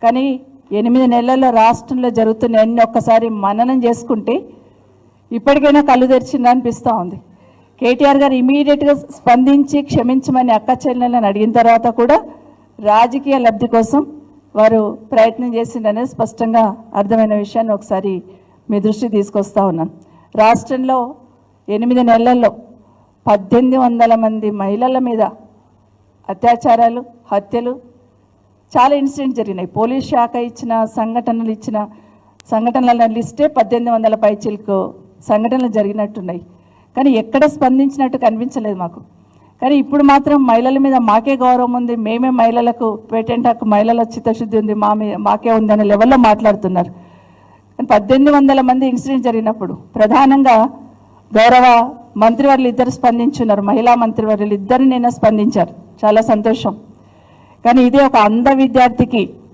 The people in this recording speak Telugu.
కానీ 8 నెలల్లో రాష్ట్రంలో జరుగుతున్న అన్ని ఒక్కసారి మననం చేసుకుంటే ఇప్పటికైనా కళ్ళు తెరిచిందా అనిపిస్తూ ఉంది. కేటీఆర్ గారు ఇమీడియట్గా స్పందించి క్షమించమని అక్క చెల్లెలను అడిగిన తర్వాత కూడా రాజకీయ లబ్ధి కోసం వారు ప్రయత్నం చేసిందనేది స్పష్టంగా అర్థమైన విషయాన్ని ఒకసారి మీ దృష్టి తీసుకొస్తా ఉన్నాను. రాష్ట్రంలో 8 నెలల్లో 1800 మంది మహిళల మీద అత్యాచారాలు, హత్యలు చాలా ఇన్సిడెంట్ జరిగినాయి. పోలీస్ శాఖ ఇచ్చిన సంఘటనల లిస్టే 1800 పైచిలకు సంఘటనలు జరిగినట్టున్నాయి. కానీ ఎక్కడ స్పందించినట్టు కనిపించలేదు మాకు. కానీ ఇప్పుడు మాత్రం మహిళల మీద మాకే గౌరవం ఉంది, మేమే మహిళలకు పేటెంట్ హక్కు, మహిళల చిత్తశుద్ధి ఉంది, మాకే ఉంది అనే లెవెల్లో మాట్లాడుతున్నారు. కానీ 1800 మంది ఇన్సిడెంట్ జరిగినప్పుడు ప్రధానంగా గౌరవ మంత్రివర్యులు ఇద్దరు స్పందించున్నారు, మహిళా మంత్రివర్యులు ఇద్దరు నిన్న స్పందించారు, చాలా సంతోషం. కానీ ఇదే ఒక అంధ విద్యార్థికి